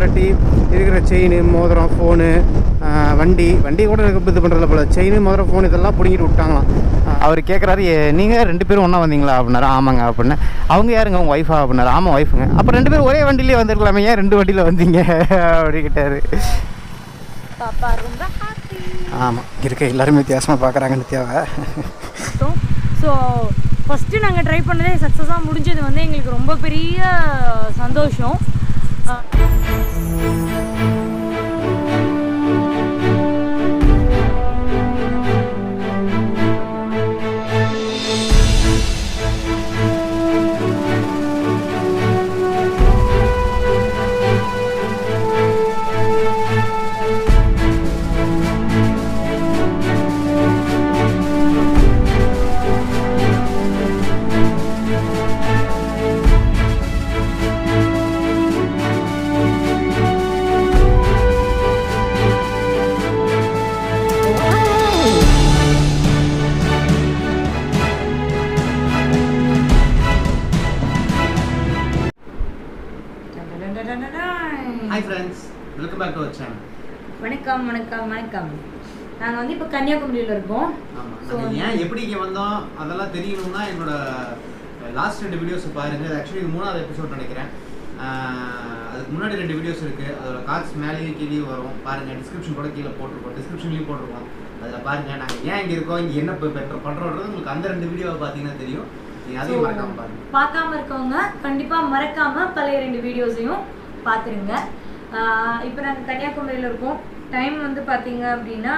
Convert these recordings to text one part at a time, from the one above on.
மிரட்டி இருக்கிற செயின், மோதிரம், ஃபோனு, வண்டி கூட இது பண்ணுறதுல போல் செயின், மோதிரம், ஃபோன் இதெல்லாம் பிடிங்கிட்டு விட்டாங்களாம். அவர் கேட்குறாரு, நீங்கள் 2 பேரும் ஒன்றா வந்தீங்களா அப்படின்னாரு. ஆமாங்க அப்படின்னு. அவங்க யாருங்க, உங்கள் ஒய்ஃபா அப்படின்னாரு. ஆமாம் ஒய்ஃபுங்க. அப்போ 2 பேரும் ஒரே வண்டியிலே வந்துருக்கலாமே, ஏன் 2 வண்டியில் வந்தீங்க அப்படிக்கிட்டாரு. பாப்பா ரொம்ப ஹாப்பி. ஆமாம், இருக்க எல்லாருமே வித்தியாசமாக பார்க்குறாங்க நித்யாவை. ஸோ ஃபஸ்ட்டு நாங்கள் ட்ரை பண்ணதே சக்ஸஸாக முடிஞ்சது வந்து எங்களுக்கு ரொம்ப பெரிய சந்தோஷம். Hi friends, welcome back to our channel. வணக்கம் வணக்கம் வணக்கம். நாங்கள் வந்து இப்போ கன்னியாகுமரியில் இருக்கோம். ஆமாம், ஏன் எப்படி இங்கே வந்தோம் அதெல்லாம் தெரியணும்னா என்னோட லாஸ்ட் 2 வீடியோஸ் பாருங்கள். ஆக்சுவலி இது 3வது எபிசோட் நினைக்கிறேன். அதுக்கு முன்னாடி 2 வீடியோஸ் இருக்குது. அதோட கார்ட்ஸ் மேலேயும் கீழே வரும் பாருங்கள். டிஸ்கிரிப்ஷன் கூட கீழே போட்டிருக்கோம், டிஸ்கிரிப்ஷன்லேயும் போட்டிருக்கோம். அதில் பாருங்கள் நாங்கள் ஏன் இங்கே இருக்கோம், இங்கே என்ன பெட்டர் பண்ணுறோன்றது உங்களுக்கு அந்த 2 வீடியோவை பார்த்தீங்கன்னா தெரியும். நீங்கள் அதையும் மறக்காமல் பாருங்கள். பார்க்காம இருக்கவங்க கண்டிப்பாக மறக்காமல் பழைய 2 வீடியோஸையும் பார்த்துருங்க. இப்போ நாங்கள் கன்னியாகுமரியில் இருக்கோம். டைம் வந்து பார்த்தீங்க அப்படின்னா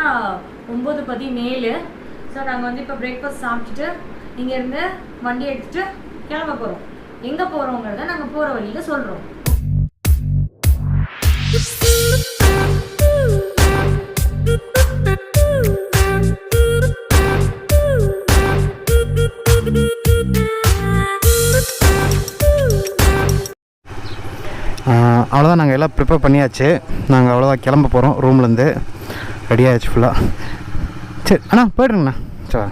9:17. ஸோ நாங்கள் வந்து இப்போ பிரேக்ஃபாஸ்ட் சாப்பிட்டுட்டு இங்கேருந்து வண்டி எடுத்துகிட்டு கிளம்ப போகிறோம். எங்கே போகிறோங்கிறத நாங்கள் போகிற வழியில் சொல்கிறோம். அவ்வளோதான், நாங்கள் எல்லாம் ப்ரிப்பேர் பண்ணியாச்சு. நாங்கள் அவ்வளோதான் கிளம்ப போகிறோம். ரூம்லேருந்து ரெடி ஆகிடுச்சு ஃபுல்லாக. சரி அண்ணா போய்டுங்கண்ணா. சரி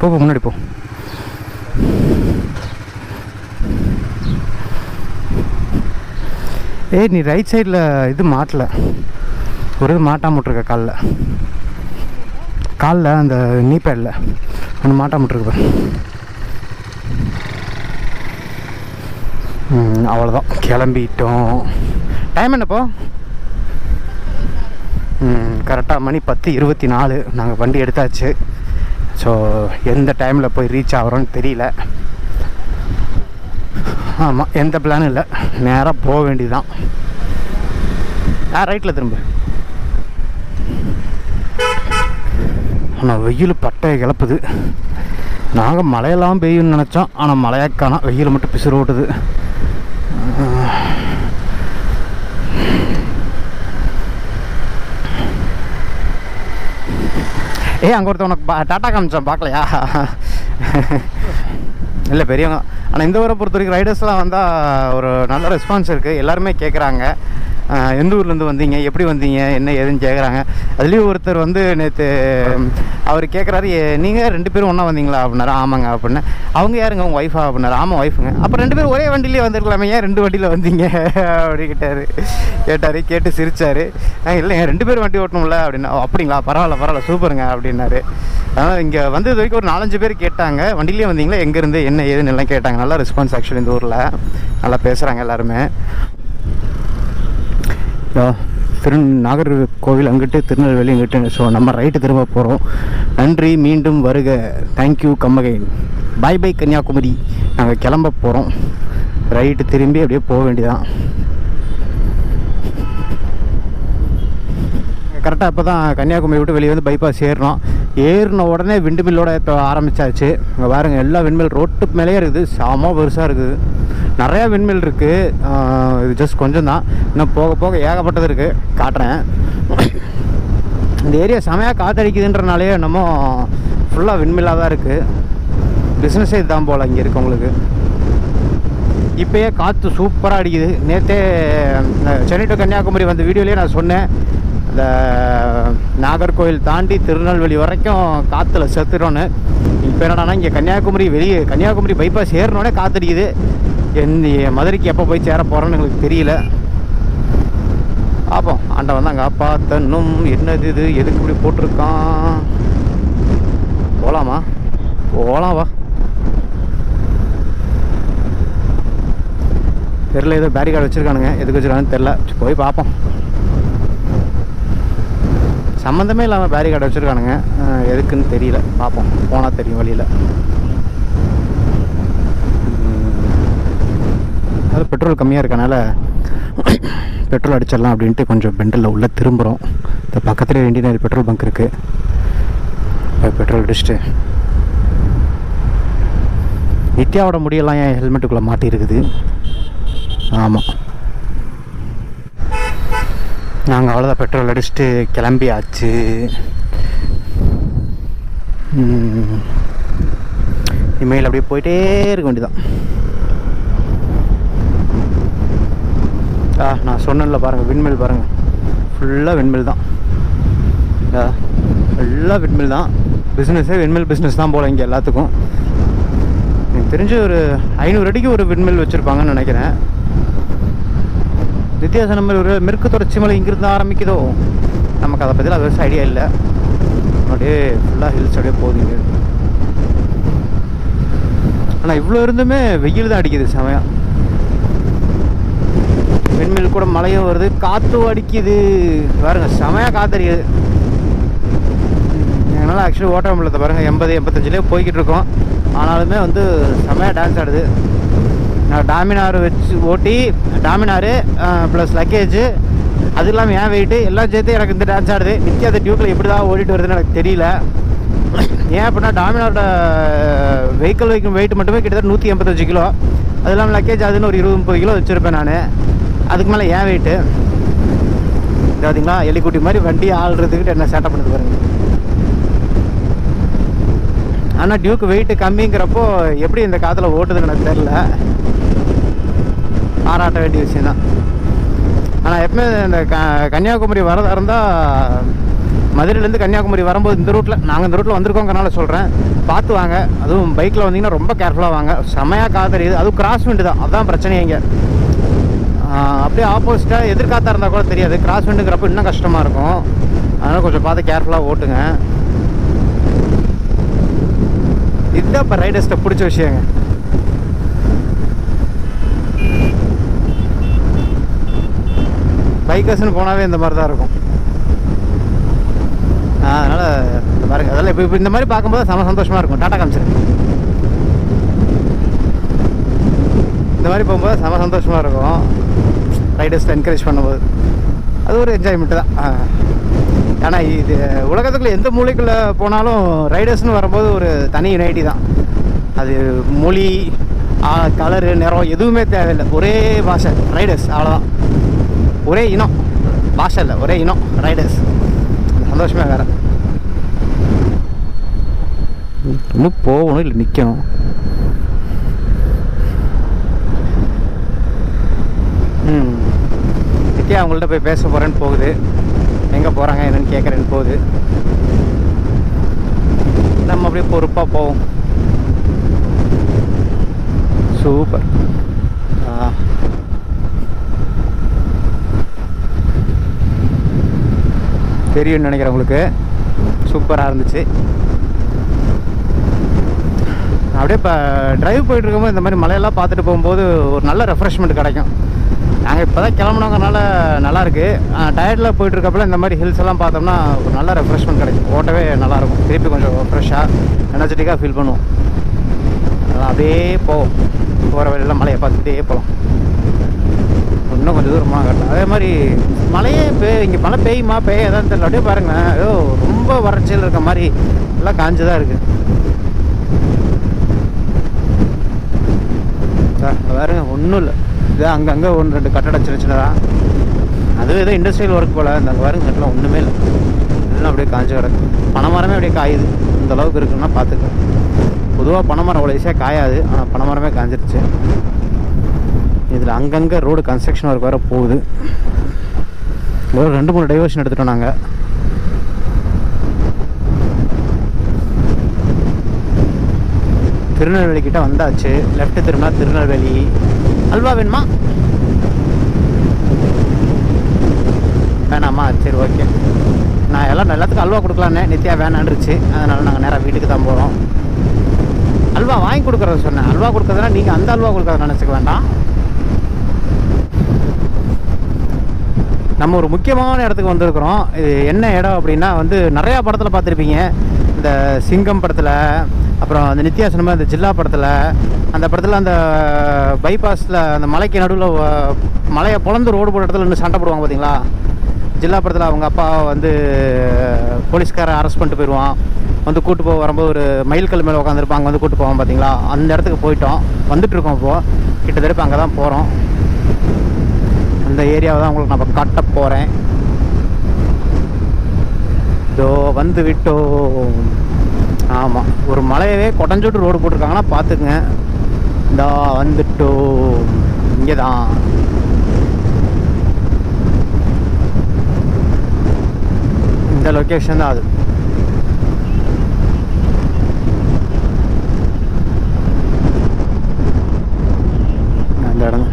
போ, முன்னாடி போ. ஏய், நீ ரைட் சைடில் இது மாட்டலை, ஒரு இது மாட்டாம விட்ருக்க காலில் அந்த நீ பேடில் அந்த மாட்டாம விட்ருக்கு. அவ்வளோதான், கிளம்பிட்டோம். டைம் என்னப்போ? கரெக்டாக மணி 10:24. நாங்கள் வண்டி எடுத்தாச்சு. ஸோ எந்த டைமில் போய் ரீச் ஆகிறோன்னு தெரியல. ஆமாம், எந்த பிளானும் இல்லை, நேராக போக வேண்டியதுதான். ரைட்டில் திரும்ப. ஆனால் வெயில் பட்டையை கிளப்புது. நாங்கள் மழையெல்லாம் பெய்யும்னு நினச்சோம், ஆனால் மழையாக்கான வெயில் மட்டும் பிசுறு ஓட்டுது. அங்கே ஒருத்தர் உனக்கு டாட்டா காமிச்சான், பார்க்கலையா? இல்லை பெரியவங்க. ஆனால் இந்த ஊரை பொறுத்த வரைக்கும் ரைடர்ஸ்லாம் வந்தால் ஒரு நல்ல ரெஸ்பான்ஸ் இருக்குது. எல்லாருமே கேட்குறாங்க, எந்த ஊர்லேருந்து வந்தீங்க, எப்படி வந்தீங்க, என்ன ஏதுன்னு கேட்குறாங்க. அதுலேயும் ஒருத்தர் வந்து நேற்று அவர் கேட்குறாரு, நீங்கள் 2 பேரும் ஒன்றா வந்தீங்களா அப்படின்னாரு. ஆமாங்க அப்படின்னு. அவங்க யாருங்க, உங்கள் ஒய்ஃபா அப்படின்னாரு. ஆமாம் ஒய்ஃபுங்க. அப்போ 2 பேரும் ஒரே வண்டியிலே வந்துருக்கலாமே, ஏன் 2 வண்டியில் வந்தீங்க அப்படிக்கிட்டாரு. கேட்டு சிரித்தார். இல்லை 2 பேரும் வண்டி ஓட்டணும்ல அப்படின்னா. அப்படிங்களா, பரவாயில்ல சூப்பருங்க அப்படின்னாரு. அதனால் இங்கே வந்தது வரைக்கும் ஒரு 4-5 பேர் கேட்டாங்க, வண்டியிலே வந்தீங்களா, எங்கேருந்து என்ன ஏதுன்னு எல்லாம் கேட்டாங்க. நல்லா ரெஸ்பான்ஸ் ஆக்சுவலி இந்த ஊரில் நல்லா பேசுகிறாங்க எல்லாருமே. நாகர்கோவில் அங்கிட்டு, திருநெல்வேலி அங்கிட்டு. ஸோ நம்ம ரைட்டு திரும்ப போகிறோம். நன்றி, மீண்டும் வருக. Thank you, come again. Bye Kanyakumari. நாங்கள் கிளம்ப போகிறோம். ரைட்டு திரும்பி அப்படியே போக வேண்டியதான். கரெக்டாக இப்போ தான் கன்னியாகுமரி விட்டு வெளியே வந்து பைபாஸ் ஏறின உடனே விண்டுமில்லோட இப்போ ஆரம்பித்தாச்சு. இங்கே பாருங்கள், எல்லா விண்மில் ரோட்டு மேலேயே இருக்குது. செம பெருசாக இருக்குது. நிறையா விண்மில் இருக்குது. இது ஜஸ்ட் கொஞ்சம் தான், இன்னும் போக போக ஏகப்பட்டது இருக்குது. காட்டுறேன். இந்த ஏரியா செமையாக காற்றடிக்குதுன்றனாலே என்னமோ ஃபுல்லாக விண்மில்லாக தான் இருக்குது. பிஸ்னஸே இதுதான் போல் இங்கே இருக்கவங்களுக்கு. இப்போயே காற்று சூப்பராக அடிக்குது. நேற்றே சென்னை டு கன்னியாகுமரி வந்த வீடியோலேயே நான் சொன்னேன், இந்த நாகர்கோவில் தாண்டி திருநெல்வேலி வரைக்கும் காற்றுல செத்துட்டோன்னு. இப்போ என்னடானா இங்கே கன்னியாகுமரி பைபாஸ் ஏறினோடனே காற்றடிக்குது. மதுரைக்கு எப்போ போய் சேர போகிறோன்னு எங்களுக்கு தெரியல. பார்ப்போம், ஆண்டவன் தான் காப்பாற்றணும். என்னது இது, எதுக்கு இப்படி போட்டிருக்கான்? போகலாமா? போகலாம் வா. தெரில, ஏதோ பேரிகார்டு வச்சுருக்கானுங்க. எதுக்கு வச்சுருக்கானுன்னு தெரில. போய் பார்ப்போம். சம்மந்தமே இல்லாமல் பேரிகார்டு வச்சுருக்கானுங்க, எதுக்குன்னு தெரியல. பார்ப்போம், போனால் தெரியும் வழியில். அது பெட்ரோல் கம்மியாக இருக்கனால பெட்ரோல் அடிச்சிடலாம் அப்படின்ட்டு கொஞ்சம் பெண்டலில் உள்ளே திரும்புகிறோம். இந்த பக்கத்துலேயே இண்டியன் ஆயில் பெட்ரோல் பங்க் இருக்குது. இப்போ பெட்ரோல் அடிச்சுட்டு நித்யாவோட முடியெல்லாம் என் ஹெல்மெட்டுக்குள்ளே மாட்டியிருக்குது. ஆமாம், நாங்கள் அவ்வளோதான் பெட்ரோல் அடிச்சுட்டு கிளம்பியாச்சு. இமெயில் அப்படியே போயிட்டே இருக்க வேண்டியதான். நான் சொன்னேன்ல பாருங்கள், விண்மில் பாருங்கள், ஃபுல்லாக விண்மில் தான். ஃபுல்லாக விண்மில் தான். பிஸ்னஸே விண்மில் பிஸ்னஸ் தான் போல் இங்கே எல்லாத்துக்கும். எனக்கு தெரிஞ்சு ஒரு 500 அடிக்கு ஒரு விண்மில் வச்சுருப்பாங்கன்னு நினைக்கிறேன். வித்தியாசம் நம்ம ஒரு மெருக்கு தொடர்ச்சி மலை இங்கிருந்து ஆரம்பிக்குதோ, நமக்கு அதை பற்றிலாம் பெருசாக ஐடியா இல்லை. அப்படியே ஃபுல்லாக ஹில்ஸ் அப்படியே போகுதுங்க. ஆனால் இவ்வளோ இருந்துமே வெயில் தான் அடிக்குது செமையாக. விண்மில் கூட மழையும் வருது, காற்றும் அடிக்குது பாருங்க, செமையாக காற்றடிக்குது. எங்களால் ஆக்சுவலி ஓட்ட முடியல பாருங்கள், 80-85லேயே போய்கிட்டு இருக்கோம். ஆனாலுமே வந்து செமையாக டான்ஸ் ஆடுது. நான் டாமினார் வச்சு ஓட்டி, டாமினாரு ப்ளஸ் லக்கேஜு, அது இல்லாமல் ஏன் வெயிட்டு எல்லாம் சேர்த்து எனக்கு இந்த டான்ஸ் ஆடுது. நித்யா அந்த டியூக்கில் எப்படி தான் ஓடிட்டு வருதுன்னு எனக்கு தெரியல. ஏன் அப்படின்னா டாமினாரோட வெஹிக்கிள் வெயிட் மட்டுமே கிட்டத்தட்ட 185 கிலோ. அது இல்லாமல் லக்கேஜ் அதுன்னு ஒரு 20-30 கிலோ வச்சுருப்பேன் நான். அதுக்கு மேலே ஏன் வெயிட்டு பார்த்தீங்களா, எலிக்குட்டி மாதிரி வண்டி ஆள்றதுக்கிட்ட என்ன சேட்டை பண்ணுது பாருங்க. ஆனால் டியூக்கு வெயிட்டு கம்மிங்கிறப்போ எப்படி இந்த காற்றுல ஓட்டுதுன்னு எனக்கு தெரில. பாராட்ட வேண்டிய விஷயம் தான். ஆனால் எப்பவுமே இந்த கன்னியாகுமரி வரதா இருந்தால், மதுரையிலேருந்து கன்னியாகுமரி வரும்போது இந்த ரூட்டில், நாங்கள் இந்த ரூட்டில் வந்திருக்கோங்கிறனால சொல்கிறேன், பார்த்து வாங்க. அதுவும் பைக்கில் வந்தீங்கன்னா ரொம்ப கேர்ஃபுல்லாக வாங்க. செமையாக காத்தறியுது. அதுவும் கிராஸ் விண்டு தான், அதுதான் பிரச்சனையே இங்கே. அப்படியே ஆப்போசிட்டாக எதிர்காத்தா இருந்தால் கூட தெரியாது, கிராஸ் விண்டுங்கிறப்ப இன்னும் கஷ்டமாக இருக்கும். அதனால் கொஞ்சம் பார்த்து கேர்ஃபுல்லாக ஓட்டுங்க. இதுதான் இப்போ ரைடர்ஸ்ட்டை பிடிச்ச விஷயங்க. பைக்கர்ஸ்னு போனாவே இந்த மாதிரி தான் இருக்கும். அதனால் இந்த பாருங்க, அதெல்லாம் இப்போ இந்த மாதிரி பார்க்கும்போது செம சந்தோஷமாக இருக்கும். டாட்டா காமிச்சிருக்கு. இந்த மாதிரி போகும்போது செம சந்தோஷமாக இருக்கும். ரைடர்ஸ் என்கரேஜ் பண்ணும்போது அது ஒரு என்ஜாய்மெண்ட்டு தான். ஆனால் இது உலகத்துக்குள்ளே எந்த மூலைக்குள்ளே போனாலும் ரைடர்ஸ்னு வரும்போது ஒரு தனி யுனைட்டி தான். அது மொழி, கலரு, நிறம் எதுவுமே தேவையில்லை. ஒரே பாஷை ரைடர்ஸ், அவ்வளோதான். ஒரே இனம், பாஷை இல்லை, ஒரே இனம் ரைடர்ஸ். சந்தோஷமே வேறு. இன்னும் போகணும், இல்லை நிற்கணும். நித்யா அவங்கள்ட்ட போய் பேச போகிறேன்னு போகுது. எங்கே போகிறாங்க என்னன்னு கேட்குறேன்னு போகுது. நம்ம அப்படியே பொறுப்பாக போவோம். சூப்பர். தெரியும்னு நினைக்கிறேன் உங்களுக்கு. சூப்பராக இருந்துச்சு. அப்படியே இப்போ ட்ரைவ் போயிட்டு இருக்கும்போது இந்த மாதிரி மலையெல்லாம் பார்த்துட்டு போகும்போது ஒரு நல்ல ரெஃப்ரெஷ்மெண்ட் கிடைக்கும். நாங்கள் இப்போ தான் கிளம்புனோங்கிறனால நல்லாயிருக்கு. டயர்டில் போயிட்டுருக்கப்பல இந்த மாதிரி ஹில்ஸ் எல்லாம் பார்த்தோம்னா ஒரு நல்ல ரெஃப்ரெஷ்மெண்ட் கிடைக்கும். ஓட்டவே நல்லாயிருக்கும். திருப்பி கொஞ்சம் ஃப்ரெஷ்ஷாக எனர்ஜெட்டிக்காக ஃபீல் பண்ணுவோம். அதெல்லாம் அப்படியே போவோம். போகிற வழியெல்லாம் மலையை பார்த்துக்கிட்டே போகலாம். இன்னும் கொஞ்சம் தூரமாக கட்டலாம். அதே மாதிரி மழையே இங்கே மழை பெய்யுமா பெய்யாதான்னு தெரியல. அப்படியே பாருங்களேன், ஏதோ ரொம்ப வறட்சியில் இருக்க மாதிரி எல்லாம் காஞ்சு தான் இருக்குது. பாருங்க, ஒன்றும் இல்லை. இது அங்கங்கே 1-2 கட்டடம் சின்ன சின்னதாக. அதுவும் ஏதோ இண்டஸ்ட்ரியல் ஒர்க் போல். இந்த பாருங்க, கட்டலாம் ஒன்றுமே இல்லை. எல்லாம் அப்படியே காஞ்சு கிடக்கு. பனைமரமே அப்படியே காயுது. இந்த அளவுக்கு இருக்குன்னா பார்த்துக்க. பொதுவாக பனைமரம் அவ்வளோ ஈஸியாக காயாது, ஆனால் பனைமரமே காஞ்சிருச்சு. இதில் அங்கங்கே ரோடு கன்ஸ்ட்ரக்ஷன் ஒர்க் வேறு போகுது. ஒரு 2-3 டைவர்ஷன் எடுத்துட்டோம் நாங்கள். திருநெல்வேலி கிட்ட வந்தாச்சு. லெஃப்ட் திரும்பினா திருநெல்வேலி. அல்வா வேணுமா? வேணாமா? சரி, ஓகே. நான் எல்லாத்துக்கும் அல்வா கொடுக்கலான்னு நித்யா வேணான்ருச்சு. அதனால் நாங்கள் நேராக வீட்டுக்கு தான் போகிறோம். அல்வா வாங்கி கொடுக்குறத சொன்னேன். அல்வா கொடுக்குறதுனா நீங்கள் அந்த அல்வா கொடுக்குறத நினச்சிக்க வேண்டாம். நம்ம ஒரு முக்கியமான இடத்துக்கு வந்திருக்கிறோம். இது என்ன இடம் அப்படின்னா வந்து நிறையா படத்தில் பார்த்துருப்பீங்க. இந்த சிங்கம் படத்தில், அப்புறம் அந்த நித்யா சொன்ன அந்த ஜில்லா படத்தில், அந்த படத்தில் அந்த பைபாஸில் அந்த மலைக்கு நடுவில் மலையை பொழந்து ரோடு போடுற இடத்துல இன்னும் சண்டை போடுவாங்க பார்த்தீங்களா? ஜில்லா படத்தில் அவங்க அப்பா வந்து போலீஸ்காரை அரெஸ்ட் பண்ணிட்டு போயிடுவான். வந்து கூட்டு போக வரும்போது ஒரு மயில் கல் மேலே உட்காந்துருப்பாங்க, வந்து கூட்டு போவான் பார்த்தீங்களா? அந்த இடத்துக்கு போயிட்டோம், வந்துட்டுருக்கோம். இப்போது கிட்டத்தட்ட அங்கே தான் போகிறோம். அந்த ஏரியாவை தான் உங்களுக்கு நான் காட்ட போகிறேன். இதோ வந்து விட்டோம். ஆமாம், ஒரு மலையவே கொடைஞ்சிட்டு ரோடு போட்டிருக்காங்கன்னா பார்த்துக்குங்க. இதோ வந்துட்டோம். இங்கே தான் இந்த லொக்கேஷன் தான் அது. அந்த இடம்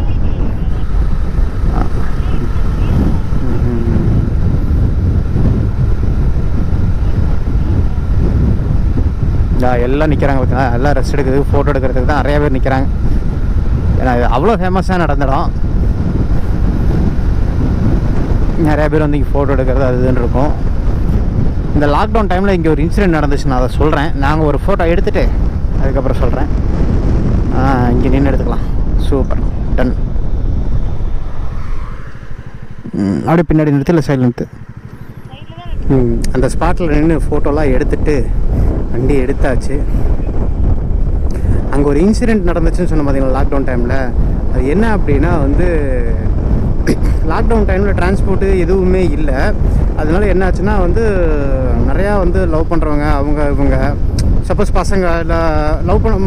எல்லாம் நிற்கிறாங்க பார்த்தீங்களா? எல்லாம் ரெஸ்ட் எடுக்கிறதுக்கு, ஃபோட்டோ எடுக்கிறதுக்கு தான் நிறையா பேர் நிற்கிறாங்க. ஏன்னா இது அவ்வளோ ஃபேமஸாக நடந்த இடம். நிறையா பேர் வந்து இங்கே ஃபோட்டோ எடுக்கிறது அது இதுன்னு இருக்கும். இந்த லாக்டவுன் டைமில் இங்கே ஒரு இன்சிடென்ட் நடந்துச்சு, நான் அதை சொல்கிறேன். நாங்கள் ஒரு ஃபோட்டோ எடுத்துகிட்டு அதுக்கப்புறம் சொல்கிறேன். இங்கே நின்று எடுத்துக்கலாம். Super, done. அப்படியே பின்னாடி நிறுத்தி இல்லை சைடில் நிறுத்து. அந்த ஸ்பாட்டில் நின்று ஃபோட்டோலாம் எடுத்துகிட்டு வண்டி எடுத்தாச்சு. அங்கே ஒரு இன்சிடெண்ட் நடந்துச்சுன்னு சொன்ன பார்த்தீங்களா லாக்டவுன் டைமில்? அது என்ன அப்படின்னா வந்து லாக்டவுன் டைமில் டிரான்ஸ்போர்ட்டு எதுவுமே இல்லை. அதனால என்ன ஆச்சுன்னா வந்து நிறையா வந்து லவ் பண்ணுறவங்க இவங்க சப்போஸ் பசங்க இல்லை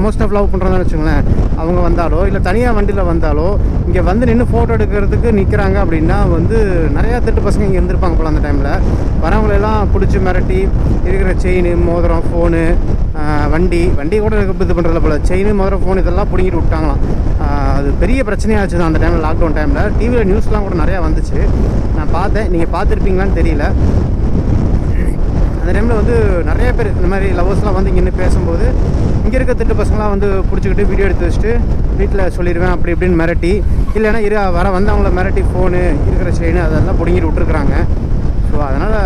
மோஸ்ட் ஆஃப் லவ் பண்ணுறதான்னு வச்சுங்களேன், அவங்க வந்தாலோ இல்லை தனியாக வண்டியில் வந்தாலோ இங்கே வந்து நின்று ஃபோட்டோ எடுக்கிறதுக்கு நிற்கிறாங்க அப்படின்னா வந்து நிறையா திருட்டு பசங்க இங்கே இருந்திருப்பாங்க போல். அந்த டைமில் வரவங்களெல்லாம் பிடிச்சி மிரட்டி இருக்கிற செயின், மோதிரம், ஃபோனு, வண்டி கூட இது பண்ணுறதில்ல போல். செயின், மோதிரம், ஃபோன் இதெல்லாம் பிடிங்கிட்டு விட்டாங்களாம். அது பெரிய பிரச்சனையாச்சு தான் அந்த டைமில், லாக்டவுன் டைமில். டிவியில் நியூஸ்லாம் கூட நிறையா வந்துச்சு, நான் பார்த்தேன். நீங்கள் பார்த்துருப்பீங்களான்னு தெரியல. அந்த டைமில் வந்து நிறைய பேர் இந்த மாதிரி லவர்ஸ்லாம் வந்து இங்கே பேசும்போது இங்கே இருக்க திட்டு பசங்களாம் வந்து பிடிச்சிக்கிட்டு வீடியோ எடுத்து வச்சுட்டு வீட்டில் சொல்லிடுவேன் அப்படி இப்படின்னு மிரட்டி, இல்லைன்னா வந்தவங்கள மிரட்டி ஃபோனு, இருக்கிற செயின் அதெல்லாம் பிடிங்கிட்டு விட்டுருக்குறாங்க. ஸோ அதனால்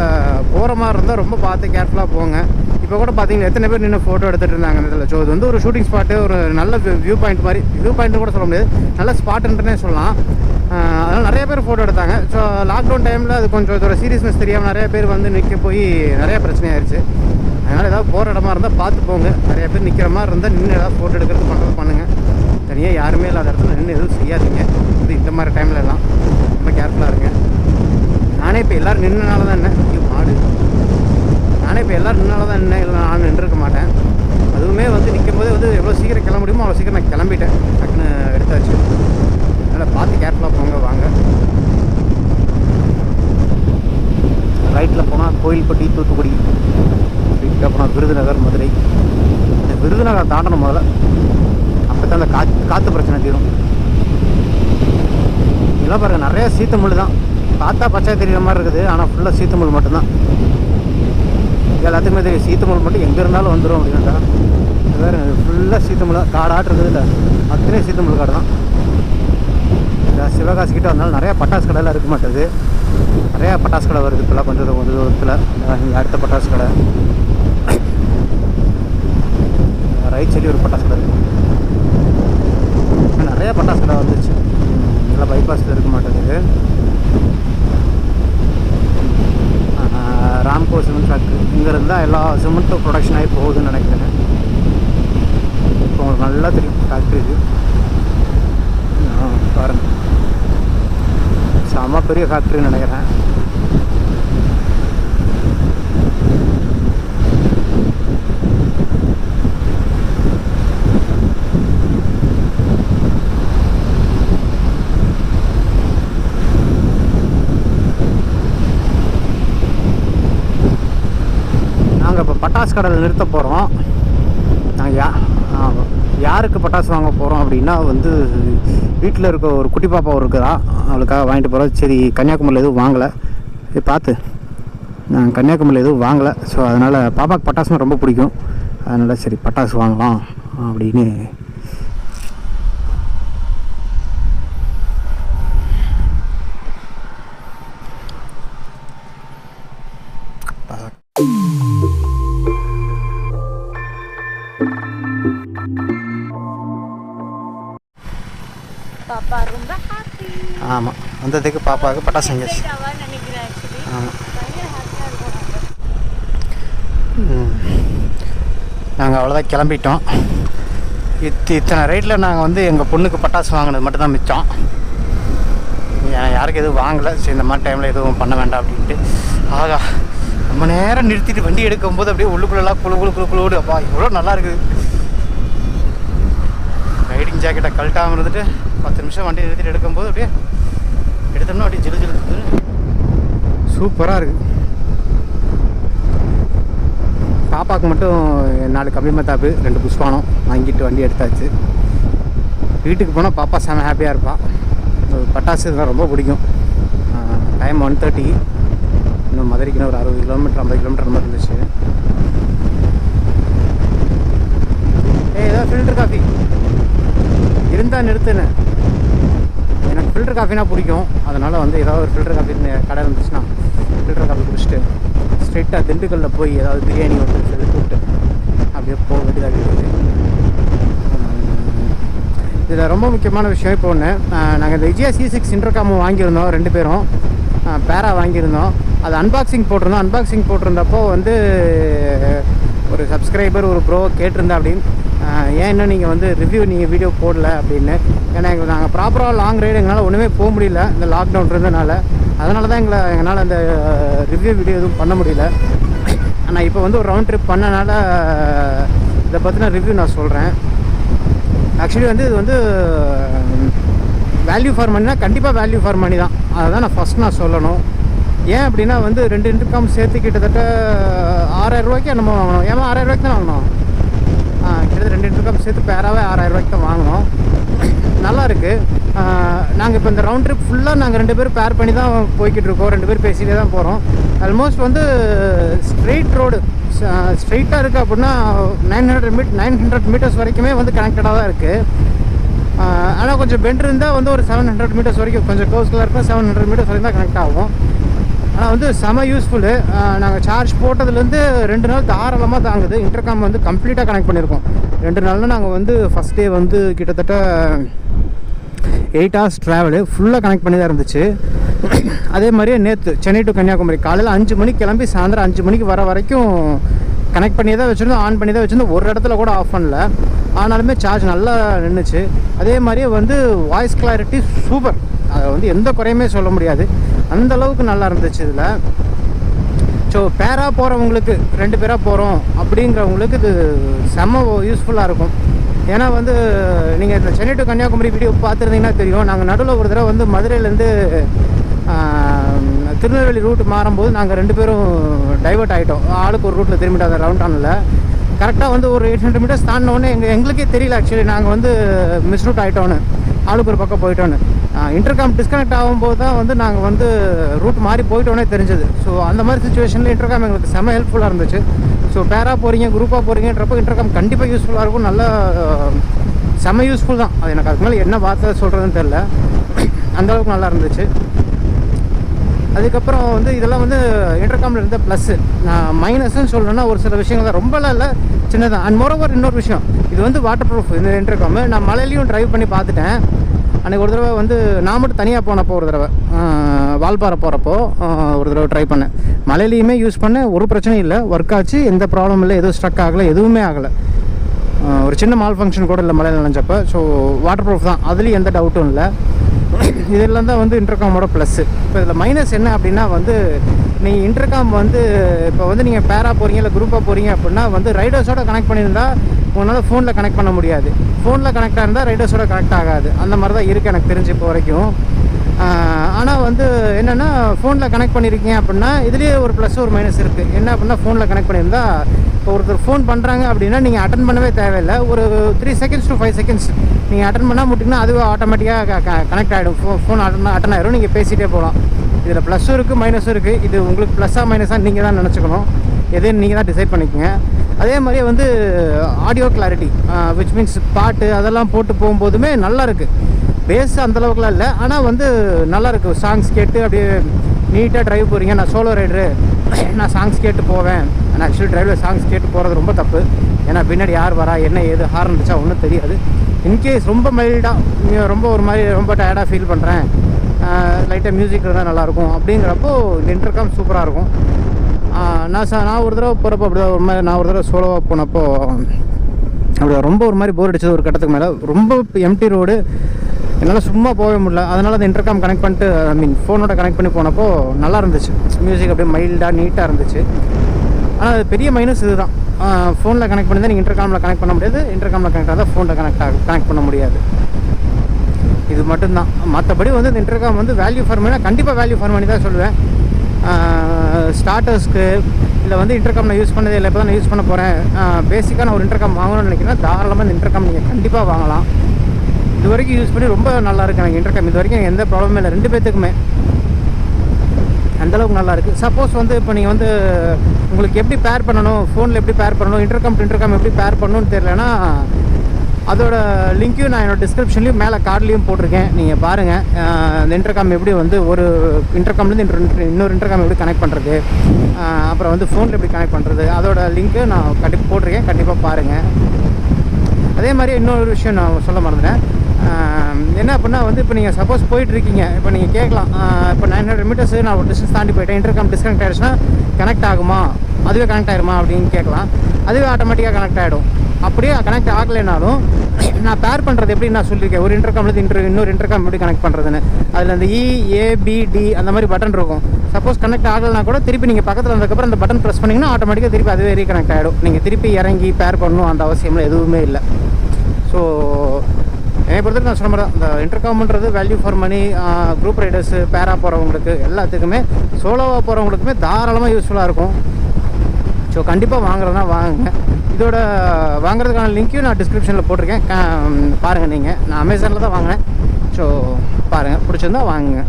போகிற மாதிரி இருந்தால் ரொம்ப பார்த்து கேர்ஃபுல்லாக போங்க. இப்போ கூட பார்த்தீங்கன்னா எத்தனை பேர் நின்று ஃபோட்டோ எடுத்துகிட்டு இருந்தாங்க அந்த இதில். ஸோ இது வந்து ஒரு ஷூட்டிங் ஸ்பாட்டு, ஒரு நல்ல வியூ பாயிண்ட் மாதிரி. வியூ பாயிண்ட்டு கூட சொல்ல முடியாது, நல்ல ஸ்பாட்டுன்றனே சொல்லலாம். அதனால் நிறைய பேர் ஃபோட்டோ எடுத்தாங்க. ஸோ லாக்டவுன் டைமில் அது கொஞ்சம் இதோட சீரியஸ்னஸ் தெரியாமல் நிறைய பேர் வந்து நிற்க போய் நிறைய பிரச்சனையாயிருச்சு. அதனால் ஏதாவது போகிற இடமா இருந்தால் பார்த்து போங்க. நிறைய பேர் நிற்கிற மாதிரி இருந்தால் நின்று ஏதாவது ஃபோட்டோ எடுக்கிறது பண்ணுங்கள். தனியாக யாருமே இல்லாத இடத்துல நின்று எதுவும் செய்யாதீங்க. இது இந்த மாதிரி டைமில் எல்லாம் ரொம்ப கேர்ஃபுல்லாக இருங்க. நானே இப்போ எல்லோரும் நின்றனால தான் என்ன மாடு நானே இப்போ எல்லோரும் நின்னால தான் என்ன, இல்லை நான் நின்றுருக்க மாட்டேன். அதுவுமே வந்து நிற்கும் போது வந்து எவ்வளோ சீக்கிரம் கிளம்ப முடியுமோ அவ்வளோ சீக்கிரம் நான் கிளம்பிட்டேன், டக்குன்னு எடுத்தாச்சு. அதனால் பார்த்து கேர்ஃபுல்லாக போங்க. வாங்க, ரைட்டில் போனால் கோயில்பட்டி, தூத்துக்குடி, ஸ்ட்ரீட்டில் போனால் விருதுநகர், மதுரை. இந்த விருதுநகர் தாண்டணும் முதல்ல, அப்போ தான் அந்த காற்று பிரச்சனை தீரும். இதெல்லாம் பாருங்கள், நிறையா சீத்தமுள் தான். பார்த்தா பச்சை தெரிகிற மாதிரி இருக்குது, ஆனால் ஃபுல்லாக சீத்தமுள் மட்டும்தான். எல்லாத்துக்குமே தெரியும் சீத்தமுள் மட்டும் எங்கே இருந்தாலும் வந்துடும் அப்படின்னாக்கா. வேறு ஃபுல்லாக சீத்தமுள் காடாட்டு இருக்குது. இல்லை அத்தனை சீத்தமுள் காடு தான். சிவகாசி கிட்டே வந்தாலும் நிறையா பட்டாசு கடையெல்லாம் இருக்க மாட்டேது. நிறையா பட்டாசு கடை வருது இப்போலாம், கொஞ்சம் தூரத்தில். இங்கே அடுத்த பட்டாசு கடை ரைட் சைடு ஒரு பட்டாசு கடை இருக்குது. நிறையா பட்டாசு கடை வந்துச்சு. நல்லா பைபாஸில் இருக்க மாட்டேங்குது. ராம்கோ சிமெண்ட் ஃபேக்ட்ரி இங்கே இருந்தால் எல்லா சிமெண்ட்டும் ப்ரொடக்ஷன் ஆகி போகுதுன்னு நினைக்கிறேன். இப்போ உங்களுக்கு நல்லா தெரியும் ஃபேக்ட்ரி இது. பாருங்கள், செம்ம பெரிய ஃபேக்ட்ரின்னு நினைக்கிறேன். பட்டாசு கடையில் நிறுத்த போகிறோம். யாருக்கு பட்டாசு வாங்க போகிறோம் அப்படின்னா வந்து வீட்டில் இருக்க ஒரு குட்டி பாப்பா இருக்குதா, அவளுக்காக வாங்கிட்டு போகிறோம். சரி, கன்னியாகுமரியில் எதுவும் வாங்கலை, பார்த்து நான் கன்னியாகுமரியில் எதுவும் வாங்கலை. ஸோ அதனால் பாப்பாவுக்கு பட்டாசுனா ரொம்ப பிடிக்கும். அதனால் சரி பட்டாசு வாங்கலாம் அப்படின்னு பாப்பா ரொம்ப ஹாப்பி. ஆமாம், வந்ததுக்கு பாப்பாவுக்கு பட்டாசு வாங்கியாச்சு. நினைக்கிறேன் ஆக்சுவலி. ஆமாம், பயங்கர ஹாப்பியாக இருக்கும். நாங்கள் அவ்வளோதான் கிளம்பிட்டோம். இத்தனை ரேட்டில் நாங்கள் வந்து எங்கள் பொண்ணுக்கு பட்டாசு வாங்கினது மட்டும்தான் மிச்சம். யாருக்கு எதுவும் வாங்கலை. சரி, இந்த மாதிரி டைமில் எதுவும் பண்ண வேண்டாம் அப்படின்ட்டு. ஆகா, ரொம்ப நேரம் நிறுத்திட்டு வண்டி எடுக்கும்போது அப்படியே உள்ளுக்குள்ளெல்லாம் குழு அப்பா இவ்வளோ நல்லா இருக்குது. ரைடிங் ஜாக்கெட்டை கழட்டாமல் இருந்துட்டு 10 நிமிஷம் வண்டி நிறுத்திட்டு எடுக்கும்போது அப்படியே எடுத்தோம்னா அப்படியே ஜிலு ஜிலு சூப்பராக இருக்குது. பாப்பாவுக்கு மட்டும் 4 கம்பி மத்தாப்பு 2 புஷ்பானம் வாங்கிட்டு வண்டி எடுத்தாச்சு. வீட்டுக்கு போனால் பாப்பா செம ஹாப்பியாக இருப்பாள். பட்டாசு இதெல்லாம் ரொம்ப பிடிக்கும். டைம் 1:30. இன்னும் மதுரைக்குன்னு ஒரு 60 கிலோமீட்டர் 50 கிலோமீட்டர் அந்த மாதிரி இருந்துச்சு. ஏதாவது ஃபில்டர் காஃபி இருந்தால் நிறுத்துன்னு. எனக்கு ஃபில்டர் காஃபினா பிடிக்கும். அதனால் வந்து ஏதாவது ஒரு ஃபில்டர் காஃபி கடை இருந்துச்சுன்னா ஃபில்டர் காஃபி குடிச்சிட்டு ஸ்ட்ரெயிட்டாக திண்டுக்கல்லில் போய் ஏதாவது பிரியாணி வந்து எடுத்து விட்டு அப்படியே போக வேண்டியதாக இருக்குது. இதில் ரொம்ப முக்கியமான விஷயம் இப்போ ஒன்று, நாங்கள் இந்த விஜயா C6 இன்டர்காம் வாங்கியிருந்தோம். 2 பேரும் பேரா வாங்கியிருந்தோம். அது அன்பாக்சிங் போட்டிருந்தோம். அன்பாக்சிங் போட்டிருந்தப்போ வந்து ஒரு சப்ஸ்கிரைபர் ஒரு ப்ரோ கேட்டிருந்தா அப்படின்னு, ஏன் இன்னும் நீங்கள் வந்து நீங்கள் வீடியோ போடல அப்படின்னு. ஏன்னா நாங்கள் ப்ராப்பராக லாங் ரைடு எங்களால் ஒன்றுமே போக முடியல இந்த லாக்டவுன் இருந்ததுனால. அதனால தான் எங்களால் அந்த ரிவ்யூ வீடியோ எதுவும் பண்ண முடியல. ஆனால் இப்போ வந்து ஒரு ரவுண்ட் ட்ரிப் பண்ணனால இதை பற்றின ரிவ்யூ நான் சொல்கிறேன். ஆக்சுவலி வந்து இது வந்து வேல்யூ ஃபார் மணினா கண்டிப்பாக வேல்யூ ஃபார் மணி தான். அதை தான் நான் சொல்லணும். ஏன் அப்படின்னா வந்து 2 இன்டர்காம் சேர்த்து கிட்டத்தட்ட 6000 ரூபாய்க்கு நம்ம வாங்கணும். ஏமா 6000 ரூபாய்க்கு தான் வாங்கினோம். கிட்டத்தட்ட 2 இன்டர்காம் சேர்த்து பேராகவே 6000 ரூபாய்க்கு தான் வாங்கினோம். நல்லா இருக்குது. நாங்கள் இப்போ இந்த ரவுண்ட் ட்ரிப் ஃபுல்லாக நாங்கள் 2 பேரும் பேர் பண்ணி தான் போய்கிட்டு இருக்கோம். 2 பேர் பேசிகிட்டே தான் போகிறோம். ஆல்மோஸ்ட் வந்து ஸ்ட்ரெயிட் ரோடு ஸ்ட்ரெயிட்டாக இருக்குது அப்படின்னா 900 மீட்டர்ஸ் வரைக்குமே வந்து கனெக்டடாக தான் இருக்குது. ஆனால் கொஞ்சம் பெண்ட் இருந்தால் வந்து ஒரு 700 மீட்டர்ஸ் வரைக்கும், கொஞ்சம் க்ளோஸ்களாக இருக்கும், 700 மீட்டர்ஸ் வரைக்கும் தான் கனெக்ட் ஆகும். ஆனால் வந்து செம யூஸ்ஃபுல்லு. நாங்கள் சார்ஜ் போட்டதுலேருந்து 2 நாள் தாராளமாக தாங்குது. இன்டர்காம் வந்து கம்ப்ளீட்டாக கனெக்ட் பண்ணியிருக்கோம். 2 நாளில் நாங்கள் வந்து ஃபஸ்ட் டே வந்து கிட்டத்தட்ட 8 hours ட்ராவலு ஃபுல்லாக கனெக்ட் பண்ணி தான் இருந்துச்சு. அதே மாதிரியே நேற்று சென்னை டு கன்னியாகுமரி காலையில் 5 மணிக்கு கிளம்பி சாயந்தரம் 5 மணிக்கு வர வரைக்கும் கனெக்ட் பண்ணி தான் வச்சுருந்தோம், ஆன் பண்ணி தான் வச்சுருந்தோம். ஒரு இடத்துல கூட ஆஃப் பண்ணல. ஆனாலுமே சார்ஜ் நல்லா நின்றுச்சு. அதே மாதிரியே வந்து வாய்ஸ் கிளாரிட்டி சூப்பர். அதை வந்து எந்த குறையுமே சொல்ல முடியாது, அந்தளவுக்கு நல்லா இருந்துச்சு இதில். ஸோ பேராக போகிறவங்களுக்கு 2 பேராக போகிறோம் அப்படிங்கிறவங்களுக்கு இது செம்ம யூஸ்ஃபுல்லாக இருக்கும். ஏன்னா வந்து நீங்கள் இந்த சென்னை டு கன்னியாகுமரி வீடியோ பார்த்துருந்தீங்கன்னா தெரியும். நாங்கள் நடுவில் ஒரு தடவை வந்து மதுரையிலேருந்து திருநெல்வேலி ரூட் மாறும்போது நாங்கள் 2 பேரும் டைவர்ட் ஆகிட்டோம். ஆளுக்கு ஒரு ரூட்டில் திரும்பிட்டு அந்த ரவுண்ட் ஆனில் கரெக்டாக வந்து ஒரு 800 மீட்டர்ஸ் தாண்டினோடனே எங்களுக்கே தெரியல ஆக்சுவலி நாங்கள் வந்து மிஸ் ரூட் ஆகிட்டோன்னு, ஆளுக்கு ஒரு பக்கம் போயிட்டோன்னு. இன்டர்காம் டிஸ்கனெக்ட் ஆகும்போது தான் வந்து நாங்கள் வந்து ரூட் மாறி போயிட்டோன்னே தெரிஞ்சது. ஸோ அந்த மாதிரி சுச்சுவேஷனில் இன்டர்காம் எங்களுக்கு செம்ம ஹெல்ப்ஃபுல்லாக இருந்துச்சு. ஸோ பேராக போகிறீங்க குரூப்பாக போகிறீங்கன்றப்போ இன்டர்காம் கண்டிப்பாக யூஸ்ஃபுல்லாக இருக்கும். நல்லா செம்ம யூஸ்ஃபுல் தான். அது எனக்கு அதுக்கு மேலே என்ன வார்த்தை சொல்கிறதுன்னு தெரில, அந்தளவுக்கு நல்லா இருந்துச்சு. அதுக்கப்புறம் வந்து இதெல்லாம் வந்து இன்டர்காமில் இருந்த ப்ளஸ்ஸு. நான் மைனஸ்ன்னு சொல்லணுன்னா ஒரு சில விஷயங்கள் தான், ரொம்பலாம் இல்லை, சின்னதான். அண்ட் மோரோவர் இன்னொரு விஷயம், இது வந்து வாட்டர் ப்ரூஃப் இந்த இன்டர்காமு. நான் மலையிலையும் ட்ரைவ் பண்ணி பார்த்துட்டேன். அன்றைக்கி ஒரு தடவை வந்து நான் மட்டும் தனியாக போனப்போ ஒரு தடவை வால்பாறை போகிறப்போ ஒரு தடவை ட்ரை பண்ணேன். மலையிலையுமே யூஸ் பண்ண ஒரு பிரச்சனையும் இல்லை, ஒர்க் ஆச்சு, எந்த ப்ராப்ளம் இல்லை, எதுவும் ஸ்ட்ரக் ஆகலை, எதுவுமே ஆகலை. ஒரு சின்ன மால் ஃபங்க்ஷன் கூட இல்லை மலையில் நினைஞ்சப்போ. ஸோ வாட்டர் ப்ரூஃப் தான், அதுலேயும் எந்த டவுட்டும் இல்லை. இதெல்லாம் தான் வந்து இன்டர்காமோட ப்ளஸ்ஸு. இப்போ இதில் மைனஸ் என்ன அப்படின்னா வந்து நீங்கள் இன்டர்காம் வந்து இப்போ வந்து நீங்கள் பேராக போகிறீங்க இல்லை குரூப்பாக போகிறீங்க அப்படின்னா வந்து ரைடர்ஸோட கனெக்ட் பண்ணியிருந்தால் உங்களால் ஃபோனில் கனெக்ட் பண்ண முடியாது. ஃபோனில் கனெக்டாக இருந்தால் ரைடர்ஸோட கனெக்ட் ஆகாது. அந்த மாதிரி தான் இருக்குது எனக்கு தெரிஞ்சு இப்போ வரைக்கும். ஆனால் வந்து என்னென்னா ஃபோனில் கனெக்ட் பண்ணியிருக்கீங்க அப்படின்னா இதுலேயே ஒரு ப்ளஸ் ஒரு மைனஸ் இருக்குது. என்ன அப்படின்னா ஃபோனில் கனெக்ட் பண்ணியிருந்தால் இப்போ ஒருத்தர் ஃபோன் பண்ணுறாங்க அப்படின்னா நீங்கள் அட்டன் பண்ணவே தேவையில்லை. ஒரு 3 seconds to 5 seconds நீங்கள் அட்டன் பண்ணால் முட்டிங்கன்னா அதுவே ஆட்டோமேட்டிக்காக கனெக்ட் ஆகிடும். ஃபோன் அட்டன் ஆகிடும். நீங்கள் பேசிகிட்டே போகலாம். இதில் ப்ளஸ்ஸும் இருக்குது மைனஸும் இருக்குது. இது உங்களுக்கு ப்ளஸ்ஸாக மைனஸாக நீங்கள் தான் நினச்சிக்கணும். எதுன்னு நீங்கள் தான் டிசைட் பண்ணிக்கோங்க. அதே மாதிரியே வந்து ஆடியோ கிளாரிட்டி விச் மீன்ஸ் பாட்டு அதெல்லாம் போட்டு போகும்போதுமே நல்லா இருக்குது. பேஸ் அந்தளவுக்குலாம் இல்லை, ஆனால் வந்து நல்லாயிருக்கு. சாங்ஸ் கேட்டு அப்படியே நீட்டாக ட்ரைவ் போகிறீங்க. நான் சோலோ ரைடரு, நான் சாங்ஸ் கேட்டு போவேன். நான் ஆக்சுவலி ட்ரைவில் சாங்ஸ் கேட்டு போகிறது ரொம்ப தப்பு. ஏன்னா பின்னாடி யார் வரா என்ன ஏது ஹார்ன் அடிச்சா ஒன்றும் தெரியாது. இன்கேஸ் ரொம்ப மைல்டாக ரொம்ப ஒரு மாதிரி ரொம்ப டயர்டாக ஃபீல் பண்ணுறேன், லைட்டாக மியூசிக் இருந்தால் நல்லாயிருக்கும் அப்படிங்கிறப்போ இந்த இன்டர்காம் சூப்பராக இருக்கும். நான் ஒரு தடவை போகிறப்போ அப்படி தான் ஒரு மாதிரி, நான் ஒரு தடவை சோலோவாக போனப்போ அப்படி ரொம்ப ஒரு மாதிரி போர் அடிச்சது. ஒரு கட்டத்துக்கு மேலே ரொம்ப எம்டி ரோடு, என்னால் சும்மா போகவே முடியல. அதனால் அந்த இன்டர்காம் கனெக்ட் பண்ணிட்டு ஃபோனோட கனெக்ட் பண்ணி போனப்போ நல்லா இருந்துச்சு. மியூசிக் அப்படியே மைல்டாக நீட்டாக இருந்துச்சு. ஆனால் அது பெரிய மைனஸ் இது தான். ஃபோனில் கனெக்ட் பண்ணி தான் நீங்கள் இன்டர்காமில் கனெக்ட் பண்ண முடியாது. இன்டர்காமில் கனெக்ட் ஆகாத ஃபோனில் கனெக்ட் பண்ண முடியாது. இது மட்டும்தான். மற்றபடி வந்து இந்த இன்டர்காம் வந்து வேல்யூ ஃபார் மணி, கண்டிப்பாக வேல்யூ ஃபார் மணி தான் சொல்லுவேன். ஸ்டார்டர்ஸ்க்கு இல்லை வந்து இன்டர்காம் நான் யூஸ் பண்ணதே இல்லை, இப்போ தான் நான் யூஸ் பண்ண போகிறேன், பேசிக்காக நான் ஒரு இன்டர்காம் வாங்கணும்னு நினைக்கிறேன், தாராளமாக இந்த இன்டர்காம் நீங்கள் கண்டிப்பாக வாங்கலாம். இது வரைக்கும் யூஸ் பண்ணி ரொம்ப நல்லா இருக்குது எனக்கு இன்டர்காம். இது வரைக்கும் எந்த ப்ராப்ளமே இல்லை, 2 பேர்த்துக்குமே அந்தளவுக்கு நல்லாயிருக்கு. சப்போஸ் வந்து இப்போ நீங்கள் வந்து உங்களுக்கு எப்படி பேர் பண்ணணும், ஃபோனில் எப்படி பேர் பண்ணணும், இன்டர்காம் டு இன்டர்காம் எப்படி பேர் பண்ணணும்னு தெரியலனா அதோட லிங்க்கையும் நான் என்னோடய டிஸ்கிரிப்ஷன்லேயும் மேலே கார்ட்லேயும் போட்டிருக்கேன். நீங்கள் பாருங்கள். இந்த இன்டர்காம் எப்படி வந்து ஒரு இன்டர்காம்லேருந்து இன்னொரு இன்டர்காம் எப்படி கனெக்ட் பண்ணுறது, அப்புறம் வந்து ஃபோனில் எப்படி கனெக்ட் பண்ணுறது, அதோட லிங்க்கு நான் கண்டிப்பாக போட்டிருக்கேன். கண்டிப்பாக பாருங்கள். அதே மாதிரி இன்னொரு விஷயம் நான் சொல்ல மறந்துட்டேன். என்ன அப்படின்னா வந்து இப்போ நீங்கள் சப்போஸ் போயிட்டுருக்கீங்க, இப்போ நீங்கள் கேட்கலாம், இப்போ 900 meters நான் ஒரு டிஸ்டன்ஸ் தாண்டி போயிட்டேன், இன்டர்காம் டிஸ்கனெக்ட் ஆகிடுச்சுன்னா கனெக்ட் ஆகுமா, அதுவே கனெக்ட் ஆகிடுமா அப்படின்னு கேட்கலாம். அதுவே ஆட்டோமேட்டிக்காக கனெக்ட் ஆகிடும். அப்படியே கனெக்ட் ஆகலைனாலும் நான் பேர் பண்ணுறது எப்படி நான் சொல்லியிருக்கேன். ஒரு இன்டர்காம்லேருந்து இன்னொரு இன்டர்காம் எப்படி கனெக்ட் பண்ணுறதுன்னு. அதில் அந்த EABD அந்த மாதிரி பட்டன் இருக்கும். சப்போஸ் கனெக்ட் ஆகலைனா கூட திருப்பி நீங்கள் பக்கத்தில் வந்ததுக்கப்புறம் அந்த பட்டன் ப்ரெஸ் பண்ணிங்கன்னா ஆட்டோமேட்டிக்காக திருப்பி அதுவே ரீகனெக்ட் ஆகிடும். நீங்கள் திருப்பி இறங்கி பேர் பண்ணணும் அந்த அவசியம்லாம் எதுவுமே இல்லை. ஸோ என்னை பொறுத்தவரைக்கும் நான் சொன்ன மாதிரி தான், இந்த இன்டர்காம்ன்றது value for money, group riders, பேராக போகிறவங்களுக்கு எல்லாத்துக்குமே, சோலோவாக போகிறவங்களுக்குமே தாராளமாக யூஸ்ஃபுல்லாக இருக்கும். ஸோ கண்டிப்பாக வாங்குறதுனா வாங்குங்க. இதோட வாங்குறதுக்கான லிங்க்கையும் நான் டிஸ்கிரிப்ஷனில் போட்டிருக்கேன். பாருங்கள். நீங்கள் நான் அமேசானில் தான் வாங்கினேன். ஸோ பாருங்கள், பிடிச்சிருந்தா வாங்குங்க.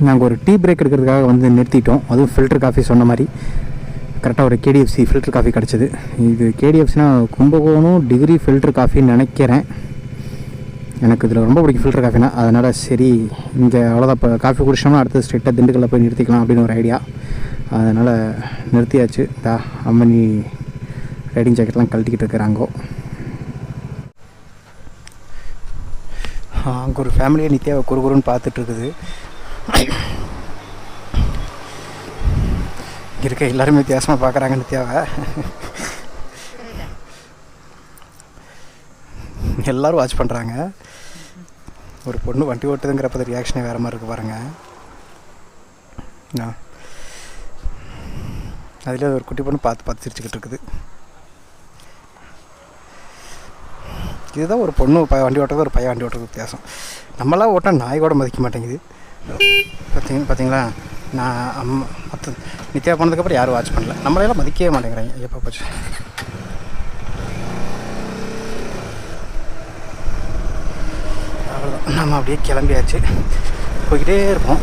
நாங்கள் ஒரு டீ பிரேக் எடுக்கிறதுக்காக வந்து நிறுத்திட்டோம். அதுவும் ஃபில்டர் காஃபி சொன்ன மாதிரி கரெக்டாக ஒரு KDFC ஃபில்டர் காஃபி கிடச்சிது. இது KDFCனா கும்பகோணம் டிகிரி ஃபில்டர் காஃபின்னு நினைக்கிறேன். எனக்கு இதில் ரொம்ப பிடிக்கும் ஃபில்டர் காஃபினா. அதனால் சரி இங்கே அவ்வளோதான், இப்போ காஃபி குடிச்சோம்னா அடுத்து ஸ்ட்ரெயிட்டாக திண்டுக்கல்ல போய் நிறுத்திக்கலாம் அப்படின்னு ஒரு ஐடியா. அதனால் நிறுத்தியாச்சு. அம்மனி ரைடிங் ஜாக்கெட்லாம் கழட்டிக்கிட்டு இருக்கிறாங்கோ. அங்கே ஒரு ஃபேமிலியை நித்யாவை குறுகுறுன்னு பார்த்துட்ருக்குது. இருக்க எல்லாருமே வித்தியாசமாக பார்க்குறாங்க நித்யாவை. எல்லோரும் வாட்ச் பண்ணுறாங்க. ஒரு பொண்ணு வண்டி ஓட்டுதுங்கிறப்ப ரியாக்ஷனே வேறு மாதிரி இருக்குது பாருங்கள். அதில் ஒரு குட்டி பொண்ணு பார்த்து சிரிச்சுக்கிட்டு இருக்குது. இதுதான் ஒரு பொண்ணு வண்டி ஓட்டுறது, ஒரு பையன் வண்டி ஓட்டுறது வித்தியாசம். நம்மளாம் ஓட்டினா நாய் கூட மதிக்க மாட்டேங்குது. பார்த்தீங்களா, நான் மற்ற நித்யா போனதுக்கப்புறம் யாரும் வாட்ச் பண்ணல, நம்மளையெல்லாம் மதிக்கவே மாட்டேங்கிறாங்க. எப்போ போச்சு அவ்வளோதான். நம்ம அப்படியே கிளம்பியாச்சு, போய்கிட்டே இருப்போம்.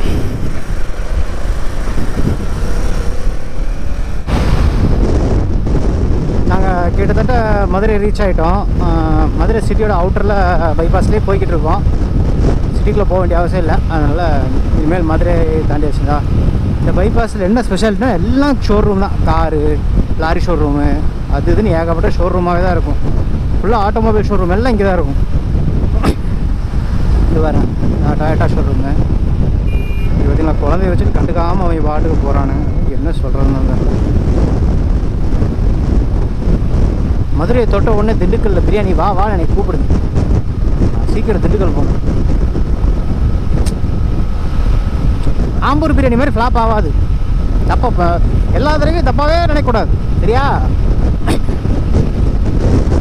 நாங்கள் கிட்டத்தட்ட மதுரை ரீச் ஆகிட்டோம். மதுரை சிட்டியோட அவுட்டரில் பைபாஸ்லேயே போய்கிட்டு இருக்கோம். சிட்டிக்குள்ளே போக வேண்டிய அவசியம் இல்லை. அதனால் இனிமேல் மதுரை தாண்டி வச்சுங்களா. இந்த பைபாஸில் என்ன ஸ்பெஷாலிட்டினா எல்லாம் ஷோரூம் தான். காரு, லாரி ஷோரூமு, அது இதுன்னு ஏகப்பட்ட ஷோரூமாகவே தான் இருக்கும். ஃபுல்லாக ஆட்டோமொபைல் ஷோரூம் எல்லாம் இங்கே தான் இருக்கும். இது வரேன் டொயோட்டா ஷோரூமு. இது பார்த்திங்களா, குழந்தைய வச்சுட்டு கண்டுக்காமல் அவன் பாட்டுக்கு போகிறானுங்க. என்ன சொல்கிறதுன்னு மதுரையை தொட்ட உடனே திண்டுக்கல்ல பிரியாணி வா எனக்கு கூப்பிடுது. சீக்கிரம் திண்டுக்கல் போகணும். ஆம்பூர் பிரியாணி மாதிரி ஃப்ளாப் ஆகாது. தப்பா எல்லா தடவையும் தப்பாகவே நினைக்கக்கூடாது, சரியா?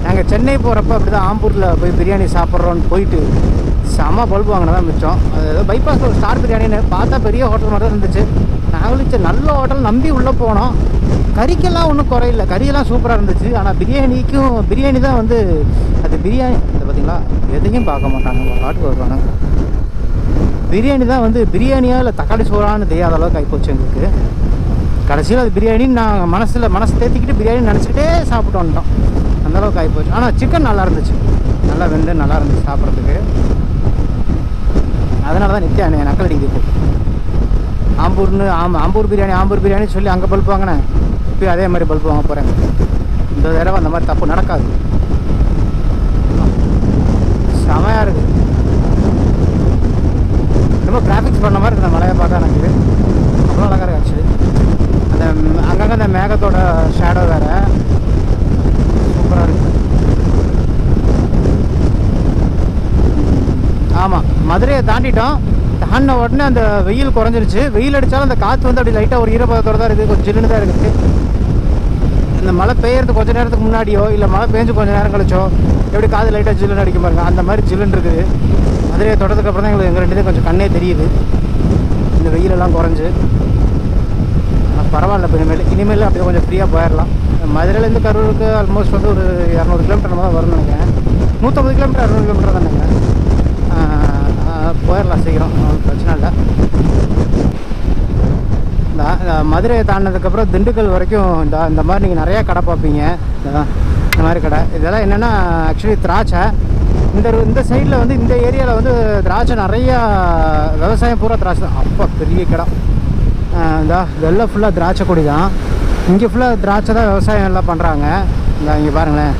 நாங்கள் சென்னை போகிறப்ப அப்படி தான் ஆம்பூரில் போய் பிரியாணி சாப்பிட்றோன்னு போயிட்டு செம்ம பல்பு வாங்கினதான் மிச்சம். அது ஏதோ பைபாஸில் ஒரு ஸ்டார் பிரியாணின்னு பார்த்தா பெரிய ஹோட்டல் மாதிரி தான் இருந்துச்சு. நாங்களும் சரி நல்ல ஹோட்டல் நம்பி உள்ளே போனோம். கறிக்கெல்லாம் ஒன்றும் குறையில்லை, கறியெல்லாம் சூப்பராக இருந்துச்சு. ஆனால் பிரியாணி தான் வந்து அது பிரியாணி இந்த பார்த்தீங்களா எதையும் பார்க்க மாட்டாங்க, பாட்டுக்கு வருவாங்க. பிரியாணி தான் வந்து பிரியாணியா இல்லை தக்காளி சோறான்னு தெரியாத அளவுக்கு ஆகிப்போச்சு எங்களுக்கு. கடைசியில் அது பிரியாணின்னு நான் மனசு தேத்திக்கிட்டு பிரியாணி நினச்சிக்கிட்டே சாப்பிட்டு வந்துட்டோம். அந்தளவுக்கு ஆகிப்போச்சு. ஆனால் சிக்கன் நல்லா இருந்துச்சு, நல்லா வெந்து நல்லா இருந்துச்சு சாப்பிட்றதுக்கு. அதனால தான் நித்யா நக்கல் அடிக்குது. ஆம்பூர் பிரியாணி சொல்லி அங்கே பல்ப் வாங்கினேன். இப்போ அதே மாதிரி பல்ப் வாங்க போகிறேன். இந்த தடவை அந்த மாதிரி தப்பு நடக்காது. செமையாக இருக்குது. ரொம்ப கிராஃபிக்ஸ் பண்ண மாதிரி இருக்குது மலையை பார்த்தா. எனக்கு அவ்வளோ அழகாக இருக்குது ஆக்சுவலி. அந்த அங்கங்கே அந்த மேகத்தோட ஷேடோ வேறு சூப்பராக இருக்குது. ஆமாம், மதுரையை தாண்டிட்டோம். தாண்டின உடனே அந்த வெயில் குறைஞ்சிருச்சு. வெயில் அடித்தாலும் அந்த காற்று வந்து அப்படி லைட்டாக ஒரு ஈரப்பதத்தோடு தான் இருக்குது, கொஞ்சம் ஜில்லுன்னு தான் இருக்குது. இந்த மழை பெய்யறதுக்கு கொஞ்சம் நேரத்துக்கு முன்னாடியோ இல்லை மழை பெஞ்சு கொஞ்சம் நேரம் கழிச்சோ எப்படி காற்று லைட்டாக ஜில்லுன்னு அடிக்க பாருங்க, அந்த மாதிரி ஜில்லுன்னு இருக்குது. மதுரையை தொடர்றதுக்கப்புறம் தான் எங்களுக்கு எங்கள் 2 கொஞ்சம் கண்ணே தெரியுது இந்த வெயிலெல்லாம் குறைஞ்சி. ஆனால் பரவாயில்ல, இப்போ இனிமேல் அப்படியே கொஞ்சம் ஃப்ரீயாக போயிடலாம். மதுரையிலேருந்து கரூருக்கு ஆல்மோஸ்ட் வந்து ஒரு 200 கிலோமீட்டர் தான் வரும்னு நினைக்கிறேன். 150 கிலோமீட்டர் 200 கிலோமீட்டர் தான் நினைக்கிறேன். போயிடலாம் சீக்கிரம், பிரச்சனை இல்லை. இந்த மதுரையை தாண்டினதுக்கப்புறம் திண்டுக்கல் வரைக்கும் இந்த மாதிரி நீங்கள் நிறையா கடை பார்ப்பீங்க. இந்த மாதிரி கடை இதெல்லாம் என்னென்னா ஆக்சுவலி திராட்சை. இந்த சைடில் வந்து இந்த ஏரியாவில் வந்து திராட்சை நிறையா விவசாயம் பூரா திராட்சை தான். அப்போ பெரிய கடை இதெல்லாம் ஃபுல்லாக திராட்சை கொடி தான். இங்கே ஃபுல்லாக திராட்சை தான் விவசாயம் எல்லாம் பண்ணுறாங்க. இங்கே பாருங்களேன்,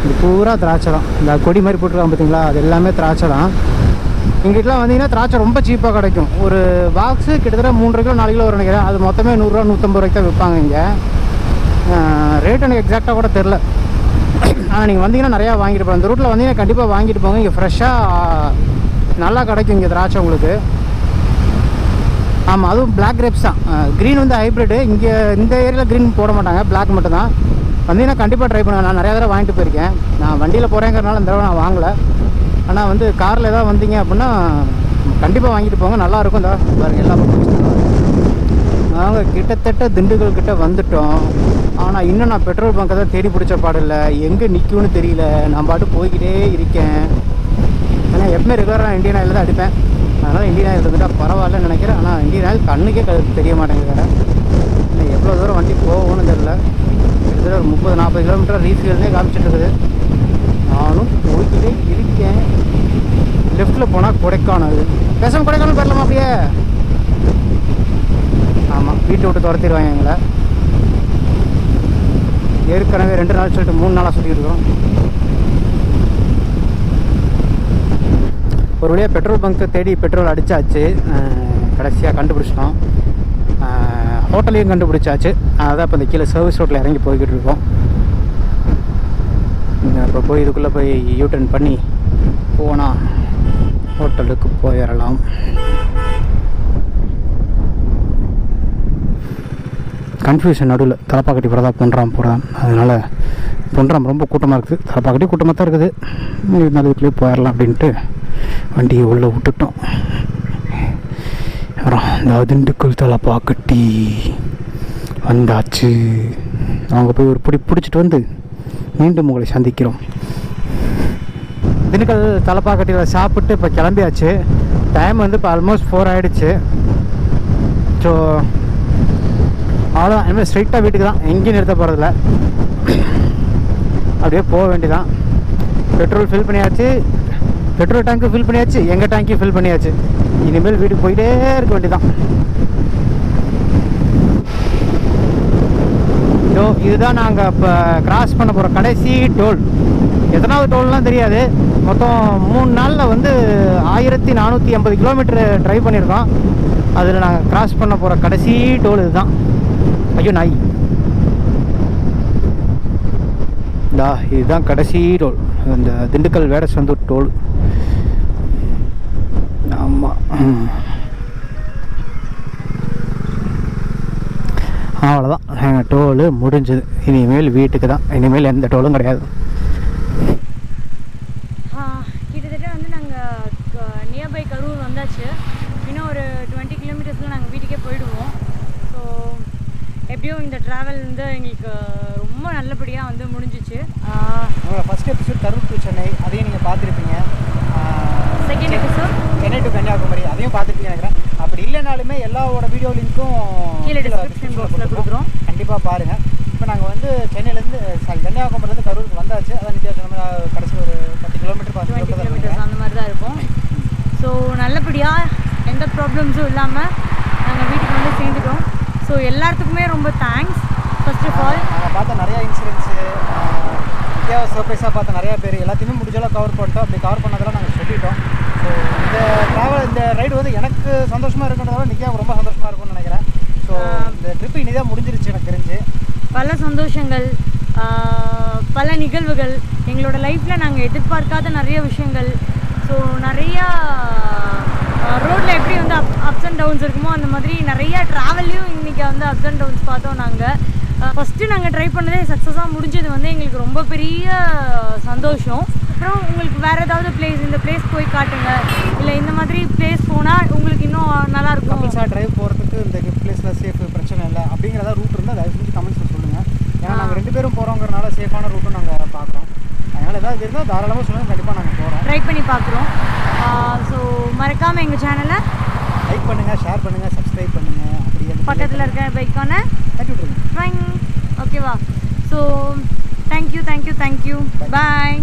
இது பூரா திராட்சை தான். இந்த கொடி மாதிரி போட்டுருக்காங்க பார்த்தீங்களா, அது எல்லாமே திராட்சை தான். இங்கிட்டலாம் வந்தீங்கன்னா திராட்சை ரொம்ப சீப்பாக கிடைக்கும். ஒரு பாக்ஸு கிட்டத்தட்ட 3 கிலோ 4 கிலோ வரும் நினைக்கிறேன். அது மொத்தமே 100 ரூபா 150 ரூபாய்க்கு தான் விற்பாங்க இங்கே. ரேட் எனக்கு எக்ஸாக்டாக கூட தெரில. ஆனால் நீங்கள் வந்தீங்கன்னா நிறையா வாங்கிட்டு போங்க. இந்த ரூட்டில் வந்தீங்கன்னா கண்டிப்பாக வாங்கிட்டு போங்க. இங்கே ஃப்ரெஷ்ஷாக நல்லா கிடைக்கும் இங்கே திராட்சை உங்களுக்கு. ஆமாம், அதுவும் பிளாக் கிரேப்ஸ் தான். க்ரீன் வந்து ஹைப்ரிட்டு. இங்கே இந்த ஏரியாவில் க்ரீன் போட மாட்டாங்க, பிளாக் மட்டும் தான். வந்தீங்கன்னா கண்டிப்பாக ட்ரை பண்ணுவேன். நான் நிறையா தடவை வாங்கிட்டு போயிருக்கேன். நான் வண்டியில் போகிறேங்கிறனால இந்த தடவை நான் வாங்கலை. ஆனால் வந்து காரில் ஏதாவது வந்தீங்க அப்படின்னா கண்டிப்பாக வாங்கிட்டு போங்க, நல்லாயிருக்கும். இந்த பாருங்கள் எல்லா பக்கம் நாங்கள் கிட்டத்தட்ட திண்டுக்கல் கிட்ட வந்துட்டோம். ஆனால் இன்னும் நான் பெட்ரோல் பங்கை தான் தேடி பிடிச்ச பாடில்லை. எங்கே நிற்கும்னு தெரியல. நான் பாட்டு போய்கிட்டே இருக்கேன். ஏன்னா எப்பவுமே ரெகுலராக இந்தியன் ஆயில் தான் அடிப்பேன். அதனால் இந்தியன் ஆயில் இருந்துட்டால் பரவாயில்லன்னு நினைக்கிறேன். ஆனால் இந்தியன் ஆயில் கண்ணுக்கே தெரிய மாட்டேங்குது. வேறு இன்னும் எவ்வளோ தூரம் வண்டி போகணும்னு தெரியல. கிட்டத்தட்ட ஒரு 30-40 கிலோமீட்டர் ரீஃபில்னே காமிச்சிட்டு இருக்குது. நானும் போய்கிட்டே இருக்கேன். லெஃப்டில் போனால் கொடைக்கானல். பேசாமல் கொடைக்கானல் போயிடலாமா அப்படியே? ஆமாம், வீட்டை விட்டு துரத்திடுவாங்க எங்களை. ஏற்கனவே 2 நாள் சொல்லிட்டு 3 நாளாக சுற்றிட்டு இருக்கோம். ஒரு வழியாக பெட்ரோல் பங்க்கு தேடி பெட்ரோல் அடித்தாச்சு. கடைசியாக கண்டுபிடிச்சிட்டோம். ஹோட்டலையும் கண்டுபிடிச்சாச்சு. அதான் இப்போ இந்த கீழே சர்வீஸ் ரோட்டில் இறங்கி போய்கிட்டு இருக்கோம். இப்போ போய் இதுக்குள்ளே போய் யூட்டர்ன் பண்ணி போனால் ஹோட்டலுக்கு போயிடலாம். கன்ஃபியூஷன் நடுவில் தலப்பாக்கட்டி போகிறதா பொன்றாம் போகிறேன். அதனால் பொன்றாம் ரொம்ப கூட்டமாக இருக்குது, தலப்பாக்கட்டி கூட்டமாக தான் இருக்குது. இருந்தாலும் இதுக்குள்ளேயே போயிடலாம் அப்படின்ட்டு வண்டியை உள்ளே விட்டுட்டோம். அப்புறம் இந்த திண்டுக்கல் தலப்பாக்கட்டி வந்தாச்சு. அவங்க போய் ஒரு பிடிச்சிட்டு வந்து மீண்டும் உங்களை சந்திக்கிறோம். திண்டுக்கல் தலப்பாக்கட்டியில் சாப்பிட்டு இப்போ கிளம்பியாச்சு. டைம் வந்து இப்போ ஆல்மோஸ்ட் 4 ஆகிடுச்சு. ஸோ அவ்வளோதான். இனிமேல் ஸ்ட்ரைட்டாக வீட்டுக்கு தான், எங்கேயும் நிறுத்த போகிறதில்ல. அப்படியே போக வேண்டியதான். பெட்ரோல் ஃபில் பண்ணியாச்சு, பெட்ரோல் டேங்க்கு ஃபில் பண்ணியாச்சு, எங்கள் டேங்க்கையும் ஃபில் பண்ணியாச்சு. இனிமேல் வீட்டுக்கு போயிட்டே இருக்க வேண்டியதான். இதுதான் நாங்கள் இப்போ கிராஸ் பண்ண போகிற கடைசி டோல். எத்தனாவது டோல்னால் தெரியாது. மொத்தம் 3 நாளில் வந்து 1480 கிலோமீட்டர் ட்ரைவ் பண்ணியிருக்கோம். அதில் நாங்கள் கிராஸ் பண்ண போகிற கடைசி டோல் இதுதான். ஐயோ நாய், இதுதான் கடைசி டோல், இந்த திண்டுக்கல் வேடசந்தூர் டோல். ஆமாம், அவ்வளோதான், எங்கள் டோலு முடிஞ்சது. இனிமேல் வீட்டுக்கு தான். இனிமேல் எந்த டோலும் கிடையாது. கிட்டத்தட்ட வந்து நாங்கள் நியர் பை கரூர் வந்தாச்சு. இன்னும் ஒரு 20 கிலோமீட்டர்ஸில் நாங்கள் வீட்டுக்கே போயிடுவோம். ஸோ எப்படியும் இந்த ட்ராவல் வந்து எங்களுக்கு ரொம்ப நல்லபடியாக வந்து முடிஞ்சிச்சு. உங்களோட first episode Karur to Chennai, அதையும் நீங்கள் பார்த்துருப்பீங்க. Second episode Chennai to Kanyakumari, அதையும் பார்த்துருப்பீங்க நினைக்கிறேன். அப்படி இல்லைனாலுமே எல்லாவோட வீடியோ லிங்க்கும் கீழே டிஸ்கிரிப்ஷன் பாக்ஸில் கொடுக்குறோம், கண்டிப்பாக பாருங்கள். இப்போ நாங்கள் வந்து சென்னையிலேருந்து கன்னியாகுமரிலேருந்து கரூருக்கு வந்தாச்சு. அதான் நித்தியாசம் கடைசி ஒரு 10 கிலோமீட்டர் 20 கிலோமீட்டர்ஸ் அந்த மாதிரி தான் இருக்கும். ஸோ நல்லபடியாக எந்த ப்ராப்ளம்ஸும் இல்லாமல் நாங்கள் வீட்டுக்கு வந்து சேர்ந்துட்டோம். ஸோ எல்லாத்துக்குமே ரொம்ப தேங்க்ஸ். ஃபர்ஸ்ட் ஆஃப் ஆல் நாங்கள் பார்த்த நிறையா இன்சூரன்ஸு நித்யாவை சர்ப்ரைஸாக பார்த்த நிறையா பேர் எல்லாத்தையுமே முடிஞ்சளவு கவர் பண்ணிட்டோம். அப்படி கவர் பண்ணதெல்லாம் நாங்கள் சொல்லிட்டோம். ஸோ இந்த ட்ராவல் இந்த ரைடு வந்து எனக்கு சந்தோஷமாக இருக்கிறதால நித்யாவுக்கு ரொம்ப சந்தோஷமாக இருக்கும்னு நினைக்கிறேன். ஸோ இந்த ட்ரிப்பு இனிதான் முடிஞ்சிருச்சு எனக்கு தெரிஞ்சு. பல சந்தோஷங்கள், பல நிகழ்வுகள், எங்களோட லைஃப்பில் நாங்கள் எதிர்பார்க்காத நிறைய விஷயங்கள். ஸோ நிறையா ரோட்டில் எப்படி வந்து அப்ஸ் அண்ட் டவுன்ஸ் இருக்குமோ அந்த மாதிரி நிறையா ட்ராவல்லையும் இன்றைக்கி வந்து அப்ஸ் அண்ட் டவுன்ஸ் பார்த்தோம். நாங்கள் ஃபஸ்ட்டு நாங்கள் ட்ரை பண்ணதே சக்ஸஸாக முடிஞ்சது வந்து எங்களுக்கு ரொம்ப பெரிய சந்தோஷம். அப்புறம் உங்களுக்கு வேறு ஏதாவது பிளேஸ், இந்த பிளேஸ் போய் காட்டுங்க, இல்லை இந்த மாதிரி பிளேஸ் போனால் உங்களுக்கு இன்னும் நல்லாயிருக்கும், கமில்ஸாக ட்ரைவ் போகிறதுக்கு இந்த பிளேஸில் சேஃப் பிரச்சனை இல்லை அப்படிங்கிறதா ரூட் இருந்தால் தயவு செஞ்சு கமெண்ட்ஸில் சொல்லுங்கள். ஏன்னா நாங்கள் 2 பேரும் போகிறோங்கிறனால சேஃபான ரூட்டும் நாங்கள் பார்க்குறோம். அதனால் ஏதாவது இருந்தால் தாராளமாக சொல்லுங்கள், கண்டிப்பாக நாங்கள் போகிறோம், ட்ரை பண்ணி பார்க்குறோம். ஸோ மறக்காமல் எங்கள் சேனலை லைக் பண்ணுங்கள், ஷேர் பண்ணுங்கள், சப்ஸ்கிரைப் பண்ணுங்கள். அப்படியே பக்கத்தில் இருக்க பைக்கான தட்டி விட்ருங்க. ஓகேவா? So thank you. பாய்.